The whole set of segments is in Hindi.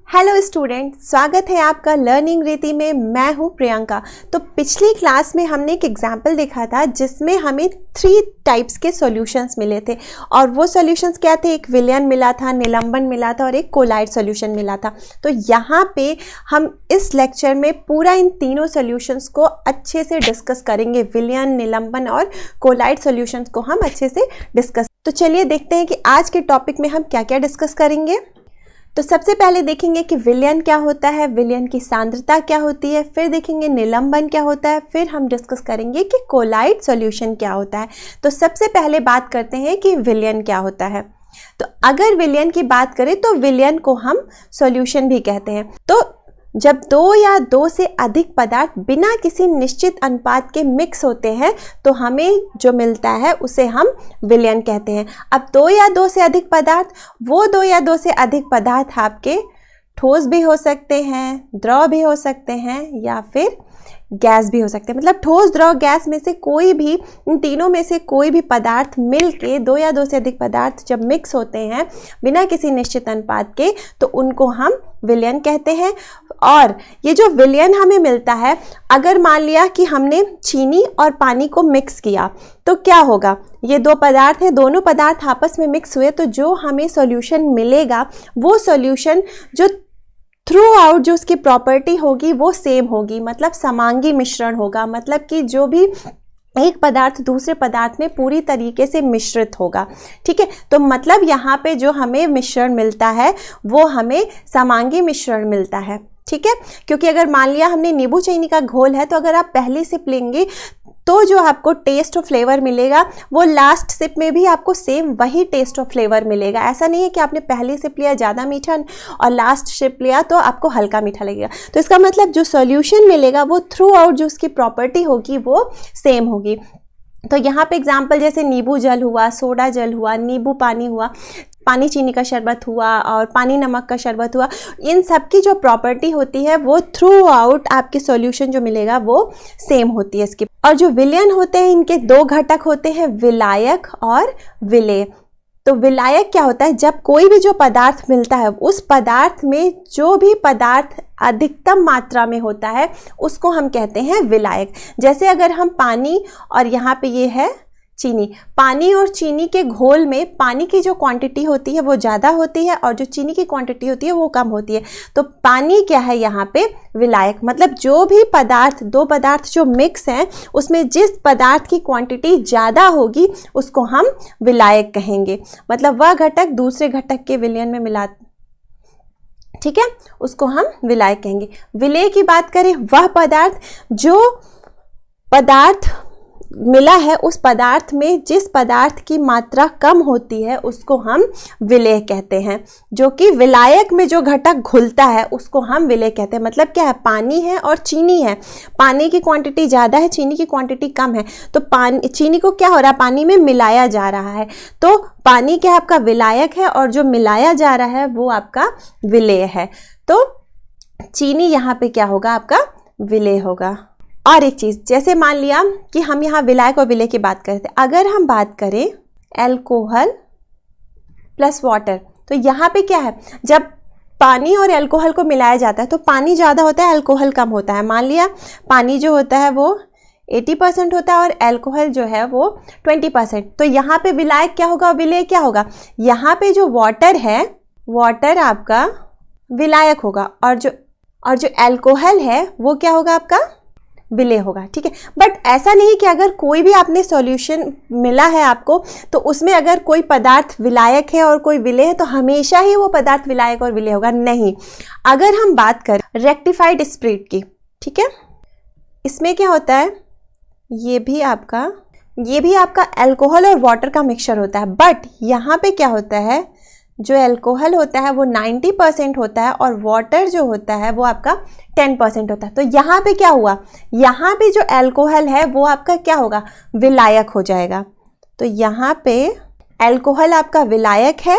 हेलो स्टूडेंट, स्वागत है आपका लर्निंग रीति में। मैं हूं प्रियंका। तो पिछली क्लास में हमने एक एग्जाम्पल देखा था जिसमें हमें 3 टाइप्स के सॉल्यूशंस मिले थे और वो सॉल्यूशंस क्या थे? एक विलयन मिला था, निलंबन मिला था और एक कोलाइड सॉल्यूशन मिला था। तो यहाँ पे हम इस लेक्चर में पूरा इन तीनों सॉल्यूशंस को अच्छे से डिस्कस करेंगे। विलयन, निलंबन और कोलाइड सॉल्यूशंस को हम अच्छे से डिस्कस। तो चलिए देखते हैं कि आज के टॉपिक में हम क्या क्या डिस्कस करेंगे। तो सबसे पहले देखेंगे कि विलयन क्या होता है, विलयन की सांद्रता क्या होती है, फिर देखेंगे निलंबन क्या होता है, फिर हम डिस्कस करेंगे कि कोलाइड सॉल्यूशन क्या होता है। तो सबसे पहले बात करते हैं कि विलयन क्या होता है। तो अगर विलयन की बात करें तो विलयन को हम सॉल्यूशन भी कहते हैं। तो जब 2 या 2 से अधिक पदार्थ बिना किसी निश्चित अनुपात के मिक्स होते हैं तो हमें जो मिलता है उसे हम विलयन कहते हैं। अब 2 या 2 से अधिक पदार्थ, वो 2 या 2 से अधिक पदार्थ आपके ठोस भी हो सकते हैं, द्रव भी हो सकते हैं या फिर गैस भी हो सकते हैं। मतलब ठोस, द्रव, गैस में से कोई भी, इन तीनों में से कोई भी पदार्थ मिलके 2 या 2 से अधिक पदार्थ जब मिक्स होते हैं बिना किसी निश्चित अनुपात के तो उनको हम विलयन कहते हैं। और ये जो विलयन हमें मिलता है, अगर मान लिया कि हमने चीनी और पानी को मिक्स किया तो क्या होगा? ये 2 पदार्थ हैं, दोनों पदार्थ आपस में मिक्स हुए तो जो हमें सॉल्यूशन मिलेगा वो सॉल्यूशन जो थ्रू आउट जो उसकी प्रॉपर्टी होगी वो सेम होगी। मतलब समांगी मिश्रण होगा, मतलब कि जो भी एक पदार्थ दूसरे पदार्थ में पूरी तरीके से मिश्रित होगा। ठीक है, तो मतलब यहाँ पे जो हमें मिश्रण मिलता है वो हमें समांगी मिश्रण मिलता है। ठीक है, क्योंकि अगर मान लिया हमने नींबू चीनी का घोल है तो अगर आप पहली सिप लेंगे तो जो आपको टेस्ट और फ्लेवर मिलेगा वो लास्ट सिप में भी आपको सेम वही टेस्ट और फ्लेवर मिलेगा। ऐसा नहीं है कि आपने पहली सिप लिया ज़्यादा मीठा और लास्ट सिप लिया तो आपको हल्का मीठा लगेगा। तो इसका मतलब जो सॉल्यूशन मिलेगा वो थ्रू आउट जो उसकी प्रॉपर्टी होगी वो सेम होगी। तो यहाँ पे एग्जाम्पल जैसे नींबू जल हुआ, सोडा जल हुआ, नींबू पानी हुआ, पानी चीनी का शरबत हुआ और पानी नमक का शरबत हुआ, इन सब की जो प्रॉपर्टी होती है वो थ्रू आउट आपके सॉल्यूशन जो मिलेगा वो सेम होती है इसकी। और जो विलयन होते हैं इनके 2 घटक होते हैं, विलायक और विलेय। तो विलायक क्या होता है? जब कोई भी जो पदार्थ मिलता है उस पदार्थ में जो भी पदार्थ अधिकतम मात्रा में होता है उसको हम कहते हैं विलायक। जैसे अगर हम पानी और यहाँ पे ये है चीनी, पानी और चीनी के घोल में पानी की जो क्वांटिटी होती है वो ज़्यादा होती है और जो चीनी की क्वांटिटी होती है वो कम होती है। तो पानी क्या है यहाँ पे? विलायक। मतलब जो भी पदार्थ, 2 पदार्थ जो मिक्स हैं उसमें जिस पदार्थ की क्वांटिटी ज़्यादा होगी उसको हम विलायक कहेंगे। मतलब वह घटक दूसरे घटक के विलयन में मिला, ठीक है, उसको हम विलायक कहेंगे। विलेय की बात करें, वह पदार्थ जो पदार्थ मिला है उस पदार्थ में जिस पदार्थ की मात्रा कम होती है उसको हम विलेय कहते हैं। जो कि विलायक में जो घटक घुलता है उसको हम विलेय कहते हैं। मतलब क्या है? पानी है और चीनी है, पानी की क्वांटिटी ज़्यादा है, चीनी की क्वांटिटी कम है, तो चीनी को क्या हो रहा है? पानी में मिलाया जा रहा है। तो पानी क्या है? आपका विलायक है और जो मिलाया जा रहा है वो आपका विलेय है। तो चीनी यहाँ पे क्या होगा? आपका विलेय होगा। और एक चीज़, जैसे मान लिया कि हम यहाँ विलायक और विलेय की बात करते हैं, अगर हम बात करें एल्कोहल प्लस वाटर, तो यहाँ पे क्या है? जब पानी और एल्कोहल को मिलाया जाता है तो पानी ज़्यादा होता है, एल्कोहल कम होता है। मान लिया पानी जो होता है वो 80% होता है और एल्कोहल जो है वो 20%। तो यहाँ पे विलायक क्या होगा, विलेय क्या होगा? यहाँ पे जो वाटर है, वाटर आपका विलायक होगा और जो एल्कोहल है वो क्या होगा? आपका विलेय होगा। ठीक है, बट ऐसा नहीं कि अगर कोई भी आपने सॉल्यूशन मिला है आपको तो उसमें अगर कोई पदार्थ विलायक है और कोई विलेय है तो हमेशा ही वो पदार्थ विलायक और विलेय होगा, नहीं। अगर हम बात करें रेक्टिफाइड स्पिरिट की, ठीक है, इसमें क्या होता है? ये भी आपका अल्कोहल और वाटर का मिक्सचर होता है। बट यहाँ पे क्या होता है? जो अल्कोहल होता है वो 90% होता है और वाटर जो होता है वो आपका 10% होता है। तो यहाँ पे क्या हुआ? यहाँ पे जो अल्कोहल है वो आपका क्या होगा? विलायक हो जाएगा। तो यहाँ पे अल्कोहल आपका विलायक है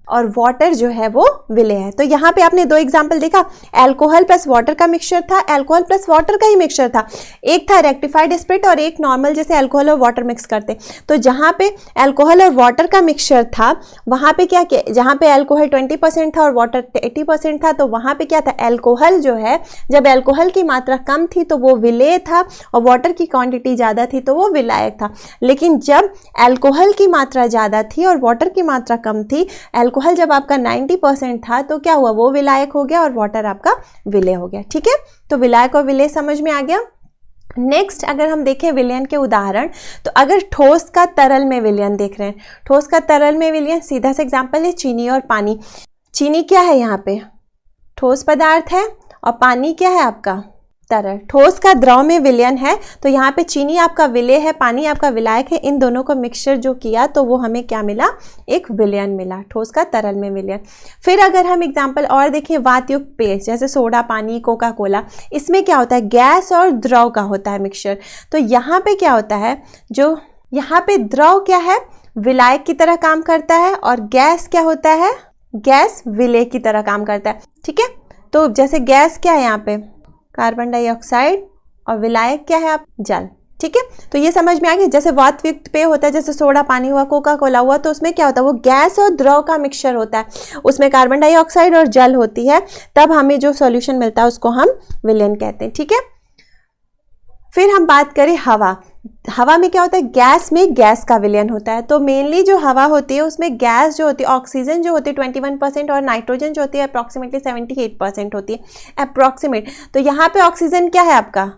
और वाटर जो है वो विलेय है। तो यहाँ पे आपने दो एग्जाम्पल देखा, अल्कोहल प्लस वाटर का मिक्सचर था, अल्कोहल प्लस वाटर का ही मिक्सचर था, एक था रेक्टिफाइड स्पिरिट और एक नॉर्मल जैसे अल्कोहल और वाटर मिक्स करते। तो जहाँ पे अल्कोहल और वाटर का मिक्सचर था वहाँ पे क्या किया, जहाँ पे अल्कोहल 20% था और वाटर 80% था, तो वहाँ पे क्या था, अल्कोहल जो है, जब अल्कोहल की मात्रा कम थी तो वो विलेय था और वाटर की क्वांटिटी ज़्यादा थी तो वो विलायक था। लेकिन जब अल्कोहल की मात्रा ज़्यादा थी और वाटर की मात्रा कम थी, अल्कोहल जब आपका 90% था तो क्या हुआ, वो विलायक हो गया और वाटर आपका विलेय हो गया। ठीक है, तो विलायक और विलेय समझ में आ गया। नेक्स्ट अगर हम देखें विलयन के उदाहरण, तो अगर ठोस का तरल में विलयन देख रहे हैं, ठोस का तरल में विलयन सीधा सा एग्जाम्पल है चीनी और पानी। चीनी क्या है, यहाँ पे ठोस पदार्थ है और पानी क्या है आपका तरल। ठोस का द्रव में विलयन है तो यहाँ पे चीनी आपका विलेय है, पानी आपका विलायक है। इन दोनों को मिक्सचर जो किया तो वो हमें क्या मिला, एक विलयन मिला, ठोस का तरल में विलयन। फिर अगर हम एग्जांपल और देखें वातयुक्त पेय जैसे सोडा, पानी, कोका कोला, इसमें क्या होता है, गैस और द्रव का होता है मिक्सचर। तो यहाँ पे क्या होता है, जो यहाँ पे द्रव क्या है, विलायक की तरह काम करता है और गैस क्या होता है, गैस विलेय की तरह काम करता है। ठीक है, तो जैसे गैस क्या है यहाँ पे कार्बन डाइऑक्साइड और विलायक क्या है आप जल। ठीक है, तो ये समझ में आ गया। जैसे वातयुक्त पेय होता है, जैसे सोडा, पानी हुआ, कोका कोला हुआ, तो उसमें क्या होता है, वो गैस और द्रव का मिक्सचर होता है, उसमें कार्बन डाइऑक्साइड और जल होती है, तब हमें जो सॉल्यूशन मिलता है उसको हम विलयन कहते हैं। ठीक है, फिर हम बात करें हवा। हवा में क्या होता है, गैस में गैस का विलयन होता है। तो मेनली जो हवा होती है उसमें गैस जो होती है, ऑक्सीजन जो होती है 21% और नाइट्रोजन जो होती है अप्रॉक्सीमेटली 78% होती है, अप्रॉक्सीमेट। तो यहाँ पे ऑक्सीजन क्या है आपका,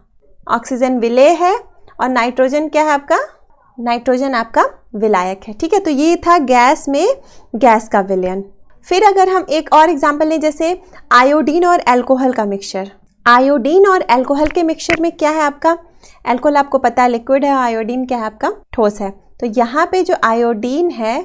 ऑक्सीजन विलेय है और नाइट्रोजन क्या है आपका, नाइट्रोजन आपका विलायक है। ठीक है, तो ये था गैस में गैस का विलयन। फिर अगर हम एक और एग्जाम्पल लें, जैसे आयोडीन और एल्कोहल का मिक्सचर। आयोडीन और एल्कोहल के मिक्सचर में क्या है आपका, एल्कोहल आपको पता है लिक्विड है, आयोडीन क्या है आपका ठोस है। तो यहाँ पे जो आयोडीन है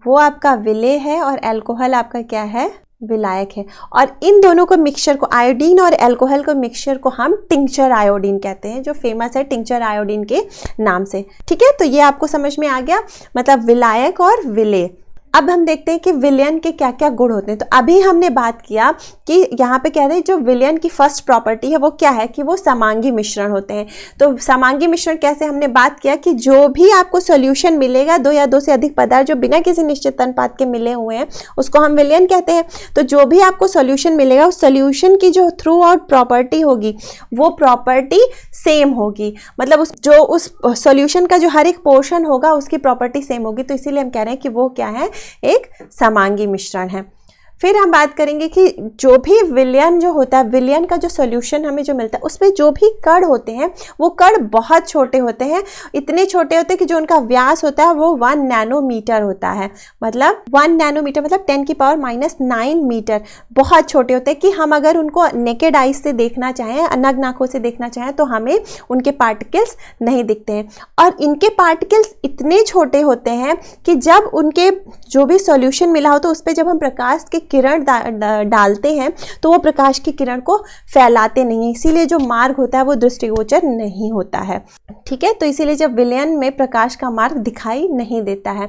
वो आपका विलेय है और एल्कोहल आपका क्या है, विलायक है। और इन दोनों को मिक्सचर को, आयोडीन और एल्कोहल को मिक्सचर को हम टिंक्चर आयोडीन कहते हैं, जो फेमस है टिंक्चर आयोडीन के नाम से। ठीक है, तो ये आपको समझ में आ गया, मतलब विलायक और विलेय। अब हम देखते हैं कि विलयन के क्या क्या गुण होते हैं। तो अभी हमने बात किया कि यहाँ पे कह रहे हैं जो विलयन की फर्स्ट प्रॉपर्टी है वो क्या है, कि वो समांगी मिश्रण होते हैं। तो समांगी मिश्रण कैसे, हमने बात किया कि जो भी आपको सॉल्यूशन मिलेगा, दो या दो से अधिक पदार्थ जो बिना किसी निश्चित अनुपात के मिले हुए हैं उसको हम विलयन कहते हैं। तो जो भी आपको सॉल्यूशन मिलेगा उस सॉल्यूशन की जो थ्रू आउट प्रॉपर्टी होगी वो प्रॉपर्टी सेम होगी, मतलब उस सॉल्यूशन का जो हर एक पोर्शन होगा उसकी प्रॉपर्टी सेम होगी। तो इसीलिए हम कह रहे हैं कि वो क्या है, एक समांगी मिश्रण है। फिर हम बात करेंगे कि जो भी विलयन जो होता है, विलयन का जो सॉल्यूशन हमें जो मिलता है उसमें जो भी कण होते हैं वो कण बहुत छोटे होते हैं, इतने छोटे होते हैं कि जो उनका व्यास होता है वो 1 नैनोमीटर होता है। मतलब 1 नैनोमीटर मतलब 10⁻⁹ मीटर, बहुत छोटे होते हैं कि हम अगर उनको नेकेड आइज से देखना चाहें, नग्न आंखों से देखना चाहें तो हमें उनके पार्टिकल्स नहीं दिखते हैं। और इनके पार्टिकल्स इतने छोटे होते हैं कि जब उनके जो भी सॉल्यूशन मिला हो तो उस पर जब हम प्रकाश के किरण डालते हैं तो वो प्रकाश की किरण को फैलाते नहीं है, इसीलिए जो मार्ग होता है वो दृष्टिगोचर नहीं होता है। ठीक है, तो इसीलिए जब विलयन में प्रकाश का मार्ग दिखाई नहीं देता है।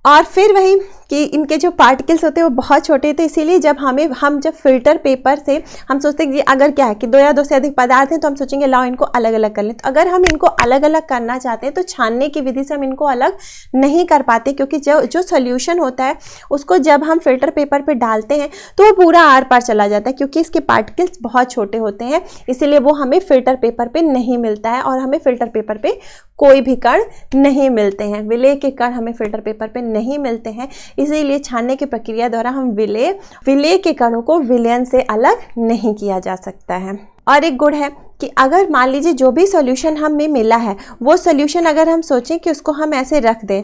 और फिर वही कि इनके जो पार्टिकल्स होते हैं वो बहुत छोटे होते हैं, इसीलिए जब हम जब फिल्टर पेपर से हम सोचते हैं कि अगर क्या है कि दो या दो से अधिक पदार्थ हैं तो हम सोचेंगे लाओ इनको अलग अलग कर लें। तो अगर हम इनको अलग अलग करना चाहते हैं तो छानने की विधि से हम इनको अलग नहीं कर पाते, क्योंकि जो सोल्यूशन होता है उसको जब हम फिल्टर पेपर पर डालते हैं तो वो पूरा आर पार चला जाता है, क्योंकि इसके पार्टिकल्स बहुत छोटे होते हैं, इसीलिए वो हमें फिल्टर पेपर पर नहीं मिलता है और हमें फिल्टर पेपर पर कोई भी कण नहीं मिलते हैं। विलेय के कण हमें फिल्टर पेपर पे नहीं मिलते हैं, इसीलिए छानने की प्रक्रिया द्वारा हम विलेय के कणों को विलयन से अलग नहीं किया जा सकता है। और एक गुण है कि अगर मान लीजिए जो भी सॉल्यूशन हमें मिला है वो सॉल्यूशन अगर हम सोचें कि उसको हम ऐसे रख दें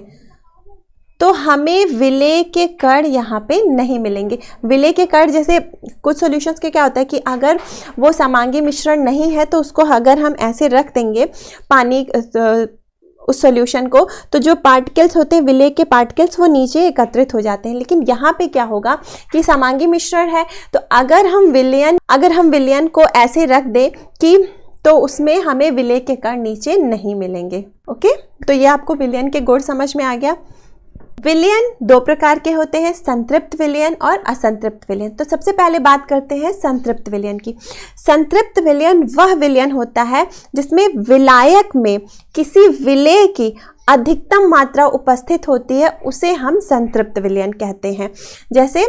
तो हमें विलेय के कण यहाँ पे नहीं मिलेंगे। विलेय के कण जैसे कुछ सॉल्यूशंस के क्या होता है कि अगर वो समांगी मिश्रण नहीं है तो उसको अगर हम ऐसे रख देंगे पानी उस सॉल्यूशन को, तो जो पार्टिकल्स होते हैं विलेय के पार्टिकल्स वो नीचे एकत्रित हो जाते हैं। लेकिन यहाँ पे क्या होगा कि समांगी मिश्रण है तो अगर हम विलयन को ऐसे रख दें कि तो उसमें हमें विलेय के कण नीचे नहीं मिलेंगे। ओके, तो ये आपको विलयन के गुण समझ में आ गया। विलयन दो प्रकार के होते हैं, संतृप्त विलयन और असंतृप्त विलयन। तो सबसे पहले बात करते हैं संतृप्त विलयन की। संतृप्त विलयन वह विलयन होता है जिसमें विलायक में किसी विलेय की अधिकतम मात्रा उपस्थित होती है, उसे हम संतृप्त विलयन कहते हैं। जैसे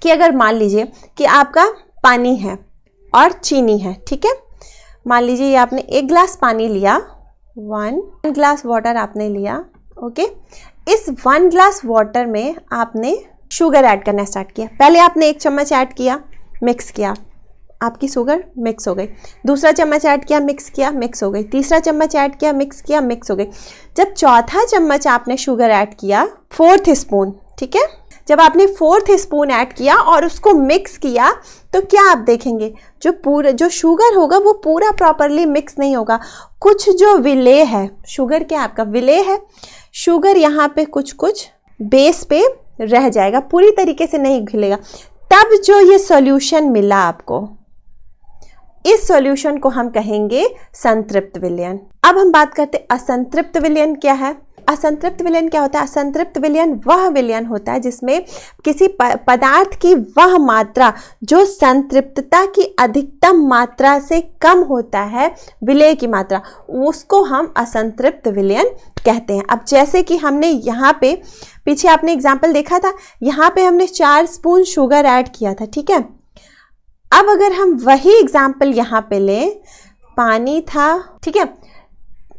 कि अगर मान लीजिए कि आपका पानी है और चीनी है, ठीक है। मान लीजिए ये आपने 1 गिलास पानी लिया, 1 गिलास वाटर आपने लिया, ओके। इस 1 गिलास वाटर में आपने शुगर ऐड करना स्टार्ट किया। पहले आपने 1 चम्मच ऐड किया, मिक्स किया, आपकी शुगर मिक्स हो गई। दूसरा चम्मच ऐड किया, मिक्स किया, मिक्स हो गई। तीसरा चम्मच ऐड किया, मिक्स किया, मिक्स हो गई। जब चौथा चम्मच आपने शुगर ऐड किया, 4th स्पून, ठीक है, जब आपने 4th स्पून ऐड किया और उसको मिक्स किया, तो क्या आप देखेंगे जो शुगर होगा वो पूरा प्रॉपरली मिक्स नहीं होगा। कुछ जो विलेय है, शुगर क्या आपका विलेय है, शुगर यहाँ पे कुछ कुछ बेस पे रह जाएगा, पूरी तरीके से नहीं घुलेगा। तब जो ये सॉल्यूशन मिला आपको, इस सॉल्यूशन को हम कहेंगे संतृप्त विलयन। अब हम बात करते हैं असंतृप्त विलयन क्या है। असंतृप्त विलयन क्या होता है? असंतृप्त विलयन वह विलयन होता है जिसमें किसी पदार्थ की वह मात्रा जो संतृप्तता की अधिकतम मात्रा से कम होता है, विलेय की मात्रा, उसको हम असंतृप्त विलयन कहते हैं। अब जैसे कि हमने यहाँ पे पीछे आपने एग्जाम्पल देखा था, यहाँ पे हमने 4 स्पून शुगर ऐड किया था, ठीक है। अब अगर हम वही एग्जाम्पल यहाँ पे लें, पानी था, ठीक है,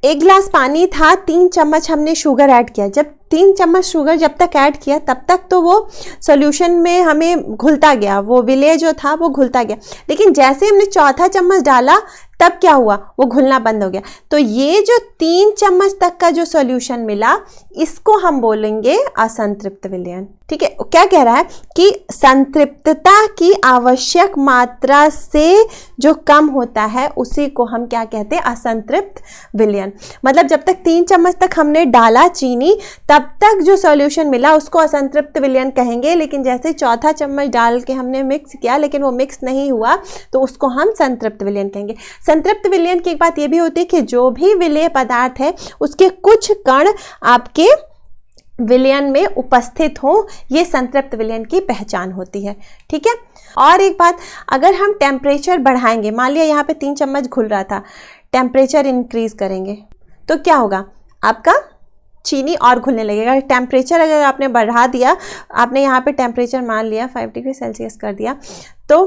1 गिलास पानी था, 3 चम्मच हमने शुगर ऐड किया। जब 3 चम्मच शुगर जब तक ऐड किया तब तक तो वो सॉल्यूशन में हमें घुलता गया, वो विलेय जो था वो घुलता गया। लेकिन जैसे हमने चौथा चम्मच डाला तब क्या हुआ, वो घुलना बंद हो गया। तो ये जो 3 चम्मच तक का जो सॉल्यूशन मिला, इसको हम बोलेंगे असंतृप्त विलयन, ठीक है। क्या कह रहा है कि संतृप्तता की आवश्यक मात्रा से जो कम होता है उसी को हम क्या कहते हैं, असंतृप्त विलयन। मतलब जब तक 3 चम्मच तक हमने डाला चीनी, तब तक जो सॉल्यूशन मिला उसको असंतृप्त विलयन कहेंगे। लेकिन जैसे चौथा चम्मच डाल के हमने मिक्स किया लेकिन वो मिक्स नहीं हुआ, तो उसको हम संतृप्त विलयन कहेंगे। संतृप्त विलयन की एक बात ये भी होती है कि जो भी विलेय पदार्थ है उसके कुछ कण आपके विलयन में उपस्थित हो, ये संतृप्त विलयन की पहचान होती है, ठीक है। और एक बात, अगर हम टेम्परेचर बढ़ाएंगे, मान लिया यहाँ पे 3 चम्मच घुल रहा था, टेम्परेचर इंक्रीज करेंगे तो क्या होगा, आपका चीनी और घुलने लगेगा। टेम्परेचर अगर आपने बढ़ा दिया, आपने यहाँ पे टेम्परेचर मान लिया 5 डिग्री सेल्सियस कर दिया, तो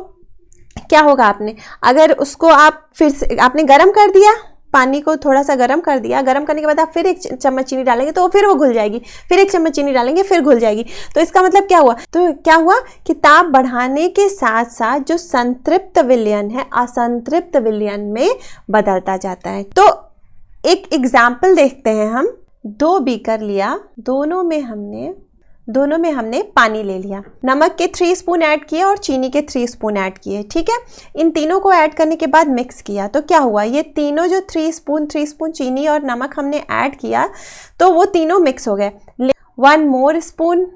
क्या होगा, आपने अगर उसको आप फिर से आपने गर्म कर दिया, पानी को थोड़ा सा गर्म कर दिया, गर्म करने के बाद आप फिर 1 चम्मच चीनी डालेंगे तो फिर वो घुल जाएगी, फिर 1 चम्मच चीनी डालेंगे फिर घुल जाएगी। तो इसका मतलब क्या हुआ, तो क्या हुआ कि ताप बढ़ाने के साथ साथ जो संतृप्त विलयन है असंतृप्त विलयन में बदलता जाता है। तो एक एग्जाम्पल देखते हैं हम। 2 बीकर लिया, दोनों में हमने पानी ले लिया, नमक के 3 स्पून ऐड किए और चीनी के 3 स्पून ऐड किए, ठीक है। इन तीनों को ऐड करने के बाद मिक्स किया, तो क्या हुआ, ये तीनों जो 3 स्पून चीनी और नमक हमने ऐड किया, तो वो तीनों मिक्स हो गए। 1 मोर स्पून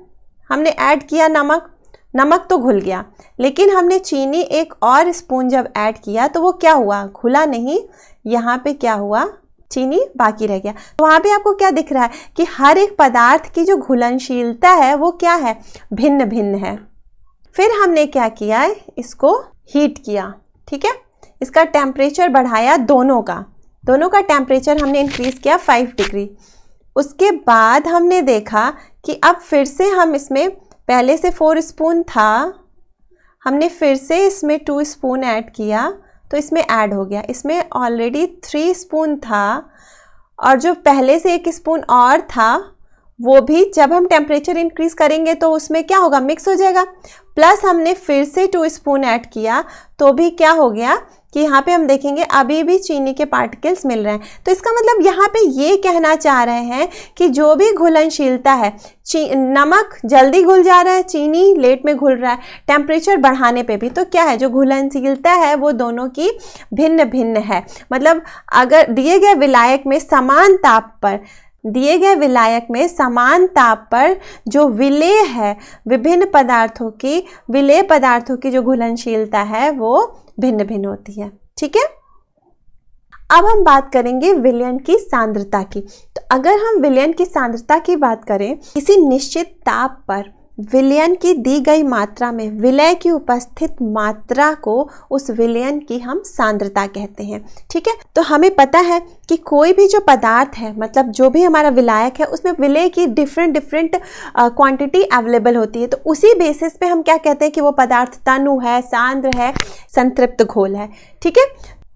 हमने ऐड किया नमक तो घुल गया, लेकिन हमने चीनी 1 और स्पून जब ऐड किया तो वो क्या हुआ, घुला नहीं, यहाँ पे क्या हुआ, चीनी बाकी रह गया। तो वहाँ पे आपको क्या दिख रहा है कि हर एक पदार्थ की जो घुलनशीलता है वो क्या है, भिन्न भिन्न है। फिर हमने क्या किया, इसको हीट किया, ठीक है, इसका टेम्परेचर बढ़ाया, दोनों का टेम्परेचर हमने इंक्रीज किया 5 डिग्री। उसके बाद हमने देखा कि अब फिर से हम इसमें, पहले से 4 स्पून था, हमने फिर से इसमें 2 स्पून ऐड किया, तो इसमें ऐड हो गया, इसमें ऑलरेडी 3 स्पून था और जो पहले से 1 स्पून और था वो भी जब हम टेम्परेचर इंक्रीज करेंगे तो उसमें क्या होगा, मिक्स हो जाएगा। प्लस हमने फिर से 2 स्पून ऐड किया तो भी क्या हो गया कि यहाँ पे हम देखेंगे अभी भी चीनी के पार्टिकल्स मिल रहे हैं। तो इसका मतलब यहाँ पे ये कहना चाह रहे हैं कि जो भी घुलनशीलता है, नमक जल्दी घुल जा रहा है, चीनी लेट में घुल रहा है, टेम्परेचर बढ़ाने पे भी तो क्या है, जो घुलनशीलता है वो दोनों की भिन्न भिन्न है। मतलब अगर दिए गए विलायक में समान ताप पर जो विलेय है, विभिन्न पदार्थों की, विलेय पदार्थों की जो घुलनशीलता है वो भिन्न भिन्न होती है, ठीक है। अब हम बात करेंगे विलयन की सांद्रता की। तो अगर हम विलयन की सांद्रता की बात करें, किसी निश्चित ताप पर विलयन की दी गई मात्रा में विलय की उपस्थित मात्रा को उस विलयन की हम सांद्रता कहते हैं। ठीक है, तो हमें पता है कि कोई भी जो पदार्थ है, मतलब जो भी हमारा विलायक है, उसमें विलय की डिफरेंट क्वांटिटी अवेलेबल होती है। तो उसी बेसिस पे हम क्या कहते हैं कि वो पदार्थ तनु है, सांद्र है, संतृप्त घोल है। ठीक है,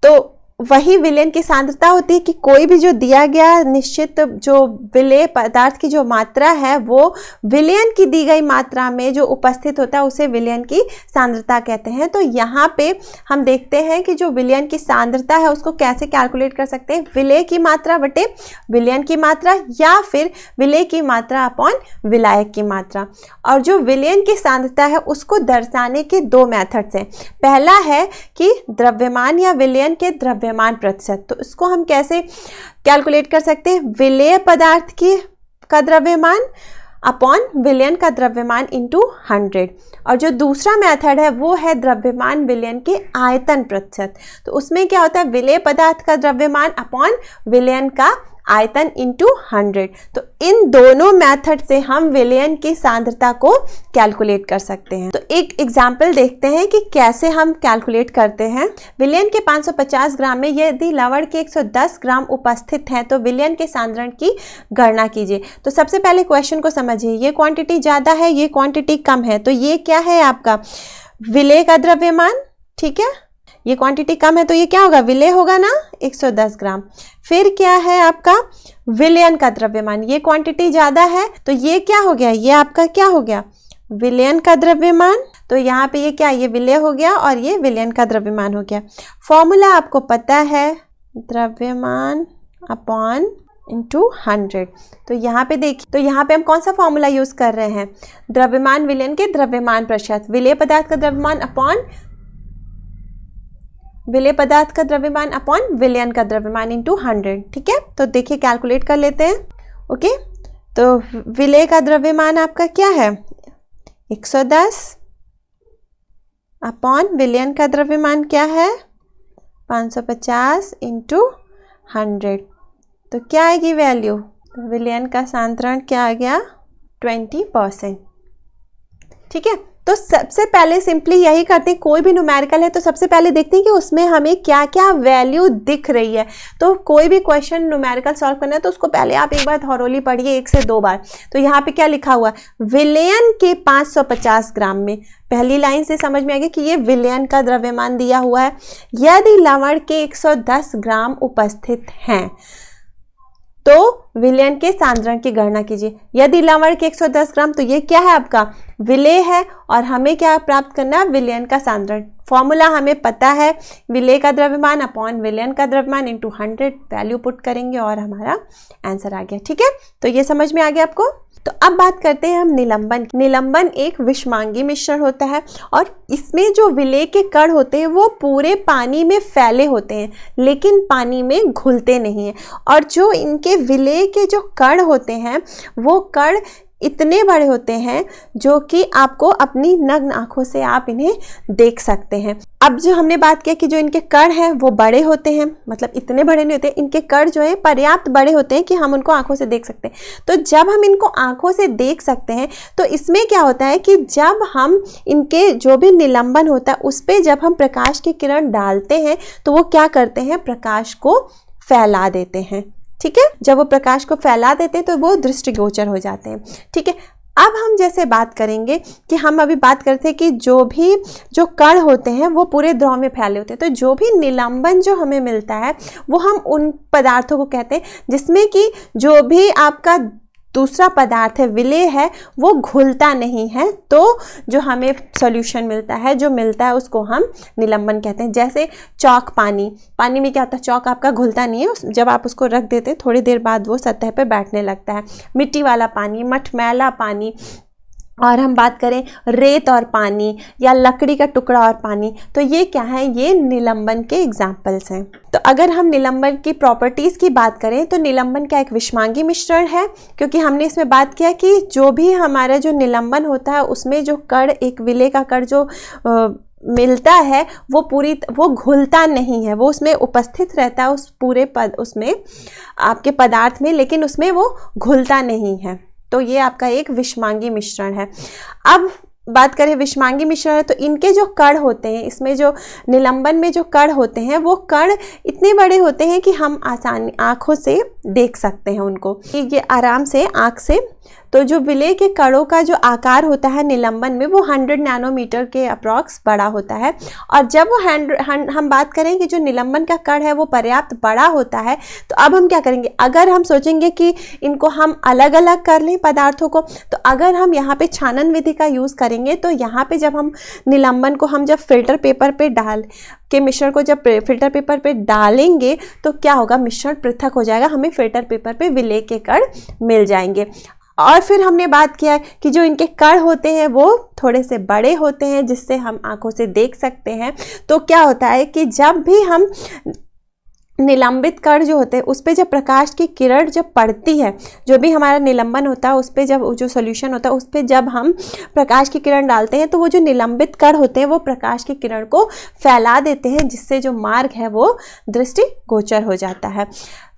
तो वही विलयन की सांद्रता होती है कि कोई भी जो दिया गया निश्चित जो विलेय पदार्थ की जो मात्रा है वो विलयन की दी गई मात्रा में जो उपस्थित होता है उसे विलयन की सांद्रता कहते हैं। तो यहाँ पे हम देखते हैं कि जो विलयन की सांद्रता है उसको कैसे कैलकुलेट कर सकते हैं, विलेय की मात्रा बटे विलयन की मात्रा या फिर विलेय की मात्रा अपॉन विलायक की मात्रा। और जो विलयन की सांद्रता है उसको दर्शाने के दो मेथड्स हैं। पहला है कि द्रव्यमान या विलयन के द्रव्यमान प्रतिशत। तो इसको हम कैसे कैलकुलेट कर सकते हैं, विलेय पदार्थ का द्रव्यमान अपॉन विलयन का द्रव्यमान इंटू 100। और जो दूसरा मेथड है वो है द्रव्यमान विलयन के आयतन प्रतिशत। तो उसमें क्या होता है, विलेय पदार्थ का द्रव्यमान अपॉन विलयन का आयतन इंटू 100। तो इन दोनों मेथड से हम विलयन की सांद्रता को कैलकुलेट कर सकते हैं। तो एक एग्जाम्पल देखते हैं कि कैसे हम कैलकुलेट करते हैं। विलयन के 550 ग्राम में यदि लवण के 110 ग्राम उपस्थित हैं तो विलयन के सांद्रण की गणना कीजिए। तो सबसे पहले क्वेश्चन को समझिए, ये क्वांटिटी ज़्यादा है, ये क्वांटिटी कम है, तो ये क्या है आपका विलेय का द्रव्यमान। ठीक है, ये क्वांटिटी कम है तो ये क्या होगा, विलेय होगा ना 110 ग्राम। फिर क्या है आपका विलयन का द्रव्यमान, ये क्वांटिटी ज़्यादा है तो ये क्या हो गया, ये आपका क्या हो गया विलयन का द्रव्यमान। तो यहाँ पे ये क्या, ये विलेय हो गया और ये विलयन का द्रव्यमान हो गया। फॉर्मूला आपको पता है, द्रव्यमान अपॉन इंटू 100। तो यहाँ पे देखिए, तो यहाँ पे हम कौन सा फॉर्मूला यूज़ कर रहे हैं, द्रव्यमान विलयन के द्रव्यमान प्रतिशत, विलेय पदार्थ का द्रव्यमान अपॉन विलेय पदार्थ का द्रव्यमान अपॉन विलयन का द्रव्यमान इंटू 100। ठीक है, तो देखिए कैलकुलेट कर लेते हैं। ओके, तो विलेय का द्रव्यमान आपका क्या है 110 अपॉन विलयन का द्रव्यमान क्या है 550 इंटू 100। तो क्या आएगी वैल्यू, तो विलयन का सांद्रण क्या आ गया 20%। ठीक है, तो सबसे पहले सिंपली यही करते हैं, कोई भी न्यूमेरिकल है तो सबसे पहले देखते हैं कि उसमें हमें क्या क्या वैल्यू दिख रही है। तो कोई भी क्वेश्चन न्यूमेरिकल सॉल्व करना है तो उसको पहले आप एक बार थॉरोली पढ़िए 1 से 2 बार। तो यहाँ पे क्या लिखा हुआ है, विलयन के 550 ग्राम में, पहली लाइन से समझ में आ गया कि ये विलयन का द्रव्यमान दिया हुआ है। यदि लवण के 110 ग्राम उपस्थित हैं तो विलयन के सांद्रण की गणना कीजिए। यदि लवण के 110 ग्राम, तो ये क्या है आपका विलेय है और हमें क्या प्राप्त करना है, विलयन का सांद्रण। फॉर्मूला हमें पता है, विलेय का द्रव्यमान अपॉन विलयन का द्रव्यमान इंटू 100, वैल्यू पुट करेंगे और हमारा आंसर आ गया। ठीक है, तो ये समझ में आ गया आपको। तो अब बात करते हैं हम निलंबन। निलंबन एक विषमांगी मिश्रण होता है और इसमें जो विलेय के कण होते हैं वो पूरे पानी में फैले होते हैं लेकिन पानी में घुलते नहीं हैं। और जो इनके विलेय के जो कण होते हैं वो कण इतने बड़े होते हैं जो कि आपको अपनी नग्न आंखों से आप इन्हें देख सकते हैं। अब जो हमने बात किया कि जो इनके कण हैं वो बड़े होते हैं, मतलब इतने बड़े नहीं होते, इनके कण जो है पर्याप्त बड़े होते हैं कि हम उनको आंखों से देख सकते हैं। तो जब हम इनको आंखों से देख सकते हैं तो इसमें क्या होता है कि जब हम इनके जो भी निलंबन होता है उस पर जब हम प्रकाश की किरण डालते हैं तो वो क्या करते हैं, प्रकाश को फैला देते हैं। ठीक है, जब वो प्रकाश को फैला देते हैं तो वो दृष्टिगोचर हो जाते हैं। ठीक है, अब हम जैसे बात करेंगे कि हम अभी बात करते हैं कि जो कण होते हैं वो पूरे द्रव में फैले होते हैं। तो जो भी निलंबन जो हमें मिलता है वो हम उन पदार्थों को कहते हैं जिसमें कि जो भी आपका दूसरा पदार्थ है, विलेय है, वो घुलता नहीं है। तो जो हमें सॉल्यूशन मिलता है, जो मिलता है उसको हम निलंबन कहते हैं। जैसे चौक पानी में क्या होता है, चौक आपका घुलता नहीं है, जब आप उसको रख देते हैं थोड़ी देर बाद वो सतह पे बैठने लगता है। मिट्टी वाला पानी, मटमैला पानी, और हम बात करें रेत और पानी या लकड़ी का टुकड़ा और पानी, तो ये क्या है, ये निलंबन के एग्जाम्पल्स हैं। तो अगर हम निलंबन की प्रॉपर्टीज़ की बात करें तो निलंबन का एक विषमांगी मिश्रण है, क्योंकि हमने इसमें बात किया कि जो भी हमारा जो निलंबन होता है उसमें जो कण, एक विलेय का कण जो मिलता है वो घुलता नहीं है, वो उसमें उपस्थित रहता है उस पूरे उसमें आपके पदार्थ में, लेकिन उसमें वो घुलता नहीं है। तो ये आपका एक विषमांगी मिश्रण है। अब बात करें विषमांगी मिश्रण है, तो इनके जो कण होते हैं, इसमें जो निलंबन में जो कण होते हैं वो कण इतने बड़े होते हैं कि हम आसानी आँखों से देख सकते हैं उनको, ये आराम से आँख से। तो जो विलेय के कणों का जो आकार होता है निलंबन में वो 100 नैनोमीटर के अप्रॉक्स बड़ा होता है। और जब वो हम बात करें कि जो निलंबन का कण है वो पर्याप्त बड़ा होता है, तो अब हम क्या करेंगे, अगर हम सोचेंगे कि इनको हम अलग अलग कर लें पदार्थों को, तो अगर हम यहाँ पे छानन विधि का यूज़ करेंगे तो यहाँ पे जब हम निलंबन को हम जब फिल्टर पेपर पे डाल के मिश्रण को जब फिल्टर पेपर पे डालेंगे तो क्या होगा, मिश्रण पृथक हो जाएगा, हमें फिल्टर पेपर पे विलेय के कण मिल जाएंगे। और फिर हमने बात किया कि जो इनके कण होते हैं वो थोड़े से बड़े होते हैं जिससे हम आंखों से देख सकते हैं। तो क्या होता है कि जब भी हम निलंबित कण जो होते हैं उस पर जब प्रकाश की किरण जब पड़ती है, जो भी हमारा निलंबन होता है उस पर जब जो सॉल्यूशन होता है उस पर जब हम प्रकाश की किरण डालते हैं तो वो जो निलंबित कण होते हैं वो प्रकाश की किरण को फैला देते हैं, जिससे जो मार्ग है वो दृष्टिगोचर हो जाता है।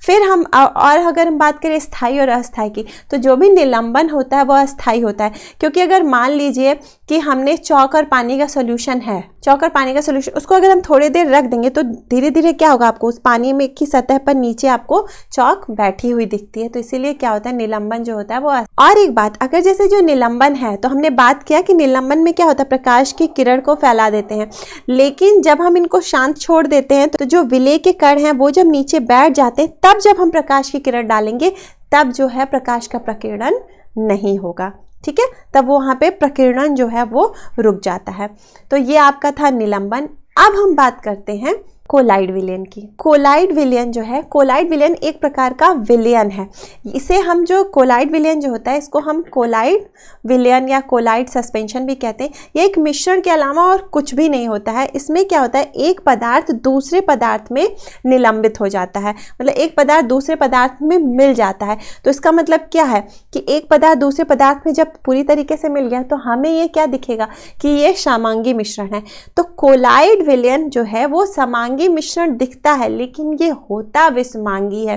फिर हम और अगर हम बात करें स्थायी और अस्थायी की, तो जो भी निलंबन होता है वो अस्थायी होता है, क्योंकि अगर मान लीजिए कि हमने चौक और पानी का सॉल्यूशन है, चौक और पानी का सॉल्यूशन उसको अगर हम थोड़ी देर रख देंगे तो धीरे धीरे क्या होगा, आपको उस पानी में की सतह पर नीचे आपको चौक बैठी हुई दिखती है। तो इसीलिए क्या होता है, निलंबन जो होता है वो। और एक बात, अगर जैसे जो निलंबन है तो हमने बात किया कि निलंबन में क्या होता है, प्रकाश की किरण को फैला देते हैं, लेकिन जब हम इनको शांत छोड़ देते हैं तो जो विलेय के कण हैं वो जब नीचे बैठ जाते हैं, तब जब हम प्रकाश की किरण डालेंगे तब जो है प्रकाश का प्रकीर्णन नहीं होगा। ठीक है, तब वो वहाँ पे प्रकीर्णन जो है वो रुक जाता है। तो ये आपका था निलंबन। अब हम बात करते हैं कोलाइड विलयन की। कोलाइड विलयन जो है, कोलाइड विलयन एक प्रकार का विलयन है। इसे हम जो कोलाइड विलयन जो होता है इसको हम कोलाइड विलयन या कोलाइड सस्पेंशन भी कहते हैं। ये एक मिश्रण के अलावा और कुछ भी नहीं होता है। इसमें क्या होता है, एक पदार्थ दूसरे पदार्थ में निलंबित हो जाता है, मतलब एक पदार्थ दूसरे पदार्थ में मिल जाता है। तो इसका मतलब क्या है कि एक पदार्थ दूसरे पदार्थ में जब पूरी तरीके से मिल गया तो हमें ये क्या दिखेगा कि ये समांगी मिश्रण है। तो कोलाइड विलयन जो है वो समांगी मिश्रण दिखता है, लेकिन ये होता विषमांगी है,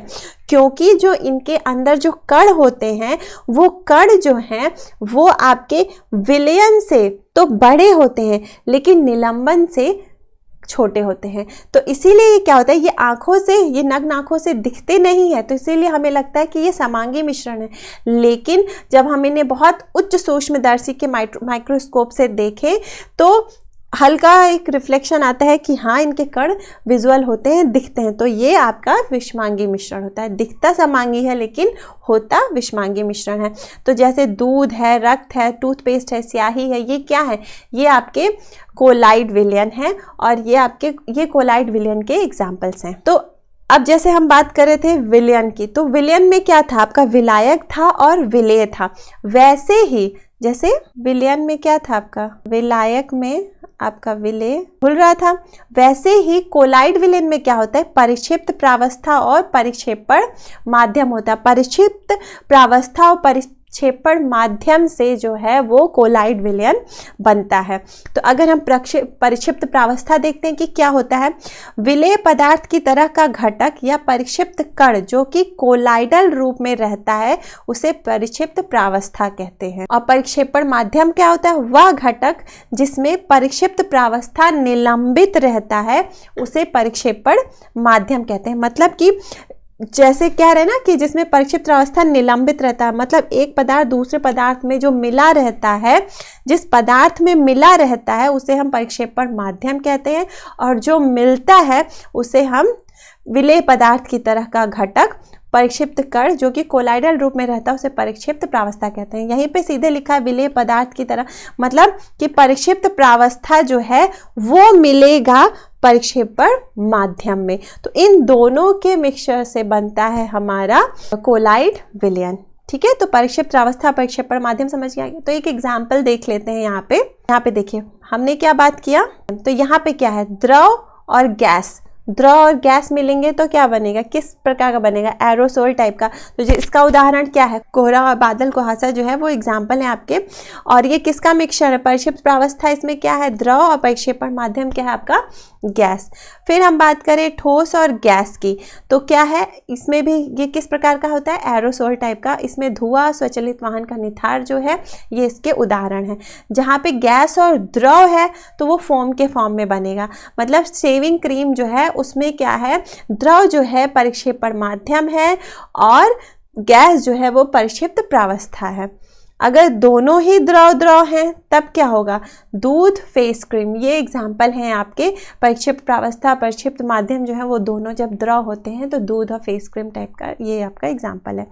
क्योंकि जो इनके अंदर जो कण होते हैं वो कण जो हैं वो आपके विलयन से तो बड़े होते हैं लेकिन निलंबन से छोटे होते हैं। तो इसीलिए ये क्या होता है, ये आंखों से, ये नग्न आंखों से दिखते नहीं है, तो इसीलिए हमें लगता है कि ये समांगी मिश्रण है। लेकिन जब हम इन्हें बहुत उच्च सूक्ष्मदर्शी के माइक्रोस्कोप से देखें तो हल्का एक रिफ्लेक्शन आता है कि हाँ इनके कण विजुअल होते हैं, दिखते हैं। तो ये आपका विषमांगी मिश्रण होता है। दिखता समांगी है लेकिन होता विषमांगी मिश्रण है। तो जैसे दूध है, रक्त है, टूथपेस्ट है, स्याही है, ये क्या है, ये आपके कोलाइड विलयन है और ये कोलाइड विलयन के एग्जाम्पल्स हैं। तो अब जैसे हम बात कर रहे थे विलयन की, तो विलयन में क्या था, आपका विलायक था और विलेय था। वैसे ही जैसे विलयन में क्या था, आपका विलायक में आपका विलेय खुल रहा था, वैसे ही कोलाइड विलयन में क्या होता है, परिक्षिप्त प्रावस्था और परिक्षेपण माध्यम होता है। परिक्षिप्त प्रावस्था और परिक्षेपण माध्यम से जो है वो कोलाइड विलयन बनता है। तो अगर हम परिक्षिप्त प्रावस्था देखते हैं कि क्या होता है, विलेय पदार्थ की तरह का घटक या परिक्षिप्त कण जो कि कोलाइडल रूप में रहता है उसे परिक्षिप्त प्रावस्था कहते हैं। और परिक्षेपण माध्यम क्या होता है, वह घटक जिसमें परिक्षिप्त प्रावस्था निलंबित रहता है उसे परिक्षेपण माध्यम कहते हैं। मतलब कि जैसे कह रहे हैं ना कि जिसमें परिक्षिप्त अवस्था निलंबित रहता है, मतलब एक पदार्थ दूसरे पदार्थ में जो मिला रहता है, जिस पदार्थ में मिला रहता है उसे हम परिक्षेपण माध्यम कहते हैं, और जो मिलता है उसे हम विलेय पदार्थ की तरह का घटक परिक्षिप्त कण जो कि कोलाइडल रूप में रहता है उसे परिक्षिप्त प्रावस्था कहते हैं। यहीं पे सीधे लिखा है विलेय पदार्थ की तरह, मतलब कि परिक्षिप्त प्रावस्था जो है वो मिलेगा परिक्षेपण माध्यम में। तो इन दोनों के मिक्सचर से बनता है हमारा कोलाइड विलयन। ठीक है, तो परिक्षिप्त प्रावस्था परिक्षेपण माध्यम समझ गया। तो एक एग्जाम्पल देख लेते हैं। यहाँ पे देखिए हमने क्या बात किया, तो यहाँ पे क्या है, द्रव और गैस द्रव और गैस मिलेंगे तो क्या बनेगा, किस प्रकार का बनेगा, एरोसोल टाइप का। तो इसका उदाहरण क्या है, कोहरा और बादल कुहासा जो है वो एग्जाम्पल है आपके। और ये किसका मिक्सचर है, परिक्षिप्त प्रावस्था इसमें क्या है, द्रव, और परिक्षेपण माध्यम क्या है आपका, गैस। फिर हम बात करें ठोस और गैस की, तो क्या है इसमें भी ये किस प्रकार का होता है, एरोसोल टाइप का। इसमें धुआं, स्वचालित वाहन का निथार जो है ये इसके उदाहरण है। जहाँ पे गैस और द्रव है तो वो फोम के फॉर्म में बनेगा, मतलब शेविंग क्रीम जो है उसमें क्या है, द्रव जो है परिक्षेपण माध्यम है और गैस जो है वो परिक्षिप्त प्रावस्था है। अगर दोनों ही द्रव हैं तब क्या होगा, दूध, फेस क्रीम, ये एग्जाम्पल हैं आपके। परिक्षिप्त प्रावस्था, परिक्षिप्त माध्यम जो है वो दोनों जब द्रव होते हैं तो दूध और फेस क्रीम टाइप का, ये आपका एग्जाम्पल है।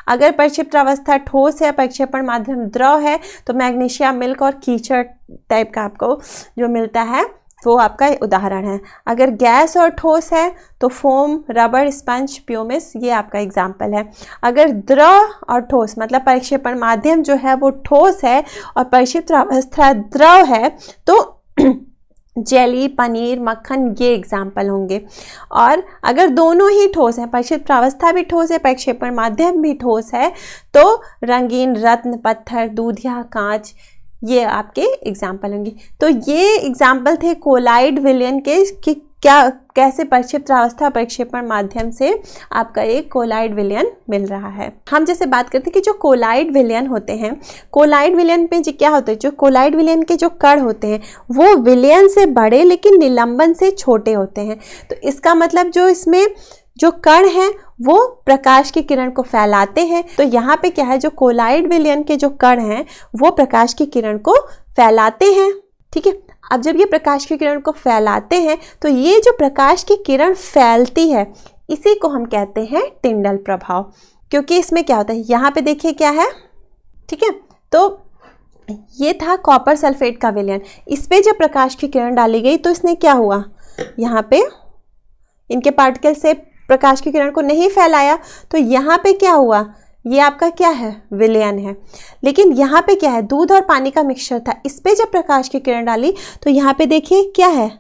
अगर परिक्षिप्त प्रावस्था ठोस है, परिक्षेपण माध्यम द्रव है, तो मैग्नीशिया मिल्क और कीचड़ टाइप का आपको जो मिलता है वो आपका उदाहरण है। अगर गैस और ठोस है तो फोम, रबर, स्पंज, प्यूमिस, ये आपका एग्जाम्पल है। अगर द्रव और ठोस मतलब परिक्षेपण माध्यम जो है वो ठोस है और परिक्षिप्त अवस्था द्रव है तो जेली, पनीर, मक्खन, ये एग्जाम्पल होंगे। और अगर दोनों ही ठोस हैं, परिक्षिप्त प्रावस्था भी ठोस है, परिक्षेपण माध्यम भी ठोस है, तो रंगीन रत्न, पत्थर, दूधिया, कांच, ये आपके एग्जाम्पल होंगे। तो ये एग्जाम्पल थे कोलाइड विलयन के कि क्या कैसे परिक्षिप्त प्रावस्था परिक्षेपण माध्यम से आपका एक कोलाइड विलयन मिल रहा है। हम जैसे बात करते हैं कि जो कोलाइड विलयन होते हैं, कोलाइड विलयन में जी क्या होता है, जो कोलाइड विलयन के जो कण होते हैं वो विलयन से बड़े लेकिन निलंबन से छोटे होते हैं। तो इसका मतलब जो इसमें जो कण हैं वो प्रकाश की किरण को फैलाते हैं। तो यहाँ पे क्या है, जो कोलाइड विलयन के जो कण हैं वो प्रकाश की किरण को फैलाते हैं, ठीक है। अब जब ये प्रकाश की किरण को फैलाते हैं तो ये जो प्रकाश की किरण फैलती है इसी को हम कहते हैं टिंडल प्रभाव। क्योंकि इसमें क्या होता है, यहाँ पे देखिए क्या है, ठीक है। तो ये था कॉपर सल्फेट का विलयन, इस पे जब प्रकाश की किरण डाली गई तो इसने क्या हुआ, यहाँ पे इनके पार्टिकल से प्रकाश की किरण को नहीं फैलाया, तो यहाँ पे क्या हुआ, ये आपका क्या है, विलयन है। लेकिन यहाँ पे क्या है, दूध और पानी का मिक्सचर था, इस पे जब प्रकाश की किरण डाली तो यहाँ पे देखिए क्या है,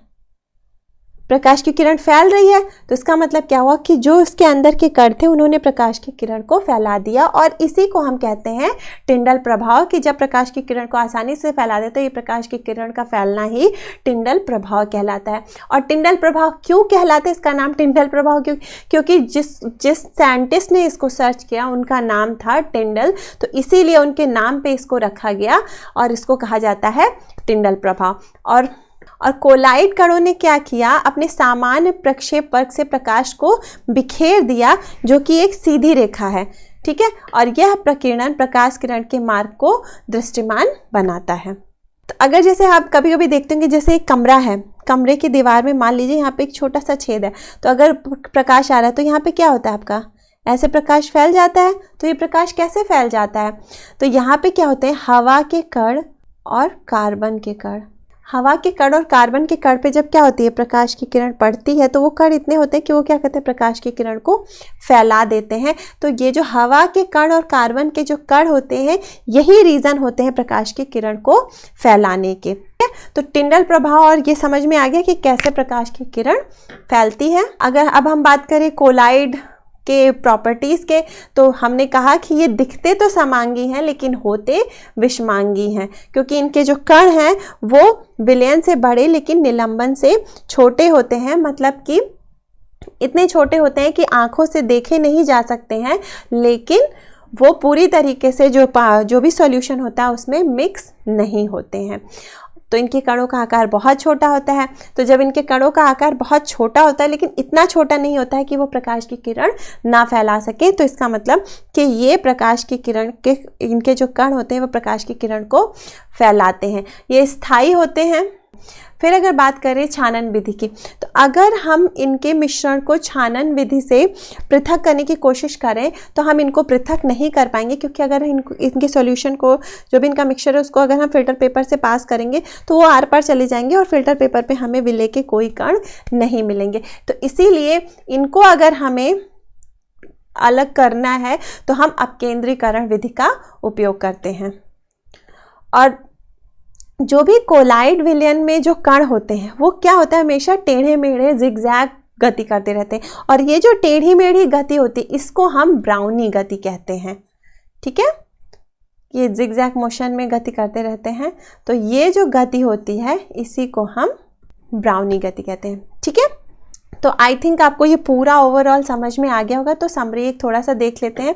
प्रकाश की किरण फैल रही है। तो इसका मतलब क्या हुआ कि जो इसके अंदर के कण थे उन्होंने प्रकाश की किरण को फैला दिया, और इसी को हम कहते हैं टिंडल प्रभाव, कि जब प्रकाश की किरण को आसानी से फैला देते ये प्रकाश की किरण का फैलना ही टिंडल प्रभाव कहलाता है। और टिंडल प्रभाव क्यों कहलाता है, इसका नाम टिंडल प्रभाव क्योंकि जिस साइंटिस्ट ने इसको सर्च किया उनका नाम था टिंडल, तो इसीलिए उनके नाम पे इसको रखा गया और इसको कहा जाता है टिंडल प्रभाव। और कोलाइड कणों ने क्या किया, अपने सामान्य प्रक्षेप वर्ग से प्रकाश को बिखेर दिया जो कि एक सीधी रेखा है, ठीक है। और यह प्रकीर्णन प्रकाश किरण के मार्ग को दृष्टिमान बनाता है। तो अगर जैसे आप कभी कभी देखते होंगे, जैसे एक कमरा है, कमरे की दीवार में मान लीजिए यहाँ पे एक छोटा सा छेद है, तो अगर प्रकाश आ रहा है तो यहाँ पे क्या होता है आपका, ऐसे प्रकाश फैल जाता है। तो ये प्रकाश कैसे फैल जाता है, तो यहाँ पे क्या होते हैं, हवा के कण और कार्बन के कण। हवा के कण और कार्बन के कण पे जब क्या होती है, प्रकाश की किरण पड़ती है तो वो कण इतने होते हैं कि वो क्या करते हैं, प्रकाश की किरण को फैला देते हैं। तो ये जो हवा के कण और कार्बन के जो कण होते हैं यही रीजन होते हैं प्रकाश की किरण को फैलाने के। तो टिंडल प्रभाव और ये समझ में आ गया कि कैसे प्रकाश की किरण फैलती है। अगर अब हम बात करें कोलाइड के प्रॉपर्टीज़ के, तो हमने कहा कि ये दिखते तो समांगी हैं लेकिन होते विषमांगी हैं, क्योंकि इनके जो कण हैं वो विलयन से बड़े लेकिन निलंबन से छोटे होते हैं। मतलब कि इतने छोटे होते हैं कि आंखों से देखे नहीं जा सकते हैं, लेकिन वो पूरी तरीके से जो भी सॉल्यूशन होता है उसमें मिक्स नहीं होते हैं। तो इनके कणों का आकार बहुत छोटा होता है। तो जब इनके कणों का आकार बहुत छोटा होता है लेकिन इतना छोटा नहीं होता है कि वो प्रकाश की किरण ना फैला सके, तो इसका मतलब कि ये प्रकाश की किरण के इनके जो कण होते हैं वो प्रकाश की किरण को फैलाते हैं, ये स्थायी होते हैं। फिर अगर बात करें छानन विधि की, तो अगर हम इनके मिश्रण को छानन विधि से पृथक करने की कोशिश करें तो हम इनको पृथक नहीं कर पाएंगे, क्योंकि अगर इनके सॉल्यूशन को, जो भी इनका मिक्सचर है उसको अगर हम फिल्टर पेपर से पास करेंगे तो वो आर पार चले जाएंगे और फिल्टर पेपर पे हमें विलय के कोई कण नहीं मिलेंगे। तो इसीलिए इनको अगर हमें अलग करना है तो हम अपकेंद्रीकरण विधि का उपयोग करते हैं। और जो भी कोलाइड विलयन में जो कण होते हैं वो क्या होता है, हमेशा टेढ़े मेढ़े जिगजैग गति करते रहते हैं। और ये जो टेढ़ी मेढ़ी गति होती है इसको हम ब्राउनी गति कहते हैं। ठीक है, ये जिगजैग मोशन में गति करते रहते हैं, तो ये जो गति होती है इसी को हम ब्राउनी गति कहते हैं। ठीक है, तो आई थिंक आपको ये पूरा ओवरऑल समझ में आ गया होगा। तो समरी एक थोड़ा सा देख लेते हैं।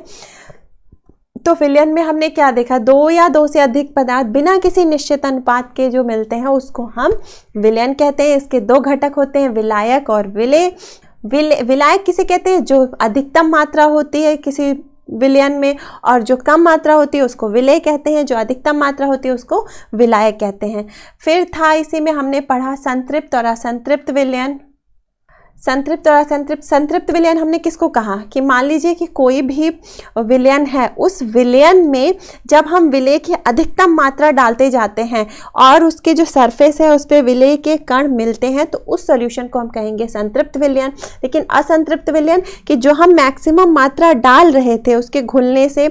तो विलयन में हमने क्या देखा, 2 या 2 से अधिक पदार्थ बिना किसी निश्चित अनुपात के जो मिलते हैं उसको हम विलयन कहते हैं। इसके 2 घटक होते हैं, विलायक और विलेय। विलायक किसे कहते हैं, जो अधिकतम मात्रा होती है किसी विलयन में, और जो कम मात्रा होती है उसको विलेय कहते हैं, जो अधिकतम मात्रा होती है उसको विलायक कहते हैं। फिर था इसी में हमने पढ़ा संतृप्त और असंतृप्त विलयन। संतृप्त और असंतृप्त, संतृप्त विलयन हमने किसको कहा कि मान लीजिए कि कोई भी विलयन है, उस विलयन में जब हम विलेय की अधिकतम मात्रा डालते जाते हैं और उसके जो सरफेस है उस पर विलेय के कण मिलते हैं तो उस सॉल्यूशन को हम कहेंगे संतृप्त विलयन। लेकिन असंतृप्त विलयन कि जो हम मैक्सिमम मात्रा डाल रहे थे उसके घुलने से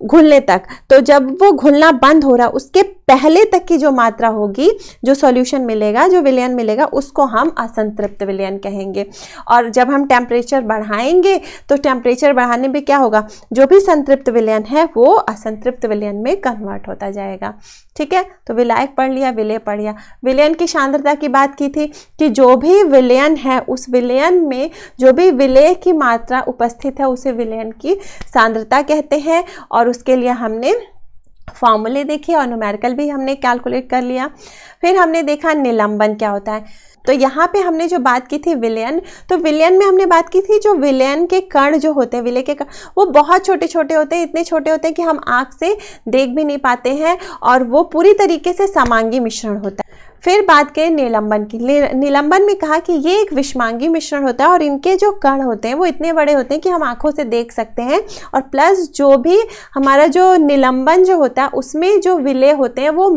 घुलने तक, तो जब वो घुलना बंद हो रहा उसके पहले तक की जो मात्रा होगी, जो सॉल्यूशन मिलेगा, जो विलयन मिलेगा, उसको हम असंतृप्त विलयन कहेंगे। और जब हम टेम्परेचर बढ़ाएंगे तो टेम्परेचर बढ़ाने में क्या होगा, जो भी संतृप्त विलयन है वो असंतृप्त विलयन में कन्वर्ट होता जाएगा। ठीक है, तो विलायक पढ़ लिया, विलेय पढ़ लिया। विलयन की सांद्रता की बात की थी कि जो भी विलयन है उस विलयन में जो भी विलेय की मात्रा उपस्थित है उसे विलयन की सांद्रता कहते हैं। और उसके लिए हमने फॉर्मूले देखे और न्यूमेरिकल भी हमने कैलकुलेट कर लिया। फिर हमने देखा निलंबन क्या होता है। तो यहाँ पे हमने जो बात की थी विलयन, तो विलयन में हमने बात की थी जो विलयन के कण जो होते हैं, विलेय के कण, वो बहुत छोटे छोटे होते हैं, इतने छोटे होते हैं कि हम आँख से देख भी नहीं पाते हैं और वो पूरी तरीके से समांगी मिश्रण होता है। फिर बात करें निलंबन की। निलंबन में कहा कि ये एक विषमांगी मिश्रण होता है और इनके जो कण होते हैं वो इतने बड़े होते हैं कि हम आंखों से देख सकते हैं। और प्लस जो भी हमारा जो निलंबन जो होता है उसमें जो विलेय होते हैं वो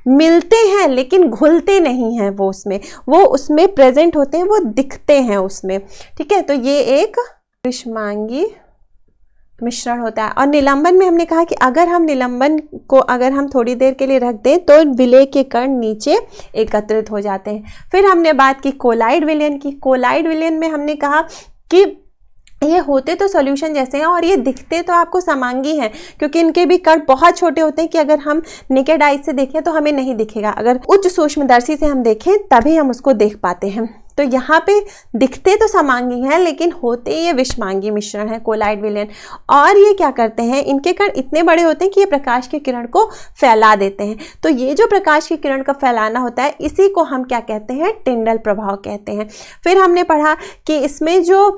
मिलते हैं लेकिन घुलते नहीं हैं, वो उसमें प्रेजेंट होते हैं, वो दिखते हैं उसमें। ठीक है, तो ये एक विषमांगी मिश्रण होता है। और निलंबन में हमने कहा कि अगर हम निलंबन को अगर हम थोड़ी देर के लिए रख दें तो विलेय के कण नीचे एकत्रित हो जाते हैं। फिर हमने बात की कोलाइड विलयन की। कोलाइड विलयन में हमने कहा कि ये होते तो सॉल्यूशन जैसे हैं और ये दिखते तो आपको समांगी हैं, क्योंकि इनके भी कण बहुत छोटे होते हैं कि अगर हम नेकेड आई से देखें तो हमें नहीं दिखेगा, अगर उच्च सूक्ष्मदर्शी से हम देखें तभी हम उसको देख पाते हैं। तो यहाँ पे दिखते तो समांगी हैं लेकिन होते ये विषमांगी मिश्रण है कोलाइड विलयन। और ये क्या करते हैं, इनके कण इतने बड़े होते हैं कि ये प्रकाश की किरण को फैला देते हैं। तो ये जो प्रकाश की किरण का फैलाना होता है इसी को हम क्या कहते हैं, टिंडल प्रभाव कहते हैं। फिर हमने पढ़ा कि इसमें जो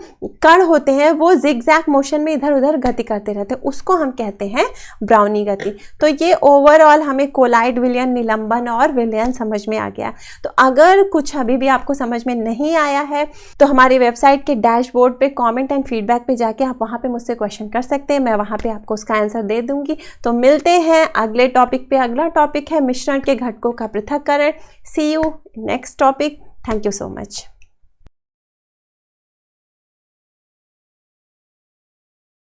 कण होते हैं वो जिगजैग मोशन में इधर उधर गति करते रहते हैं, उसको हम कहते हैं ब्राउनी गति। तो ये ओवरऑल हमें कोलाइड विलयन, निलंबन और विलयन समझ में आ गया। तो अगर कुछ अभी भी आपको समझ में नहीं आया है तो हमारी वेबसाइट के डैशबोर्ड पे कमेंट एंड फीडबैक पे जाके आप वहाँ पे मुझसे क्वेश्चन कर सकते हैं, मैं वहाँ पे आपको उसका आंसर दे दूंगी। तो मिलते हैं अगले टॉपिक पे। अगला टॉपिक है मिश्रण के घटकों का पृथक्करण। See you next topic. Thank you so much.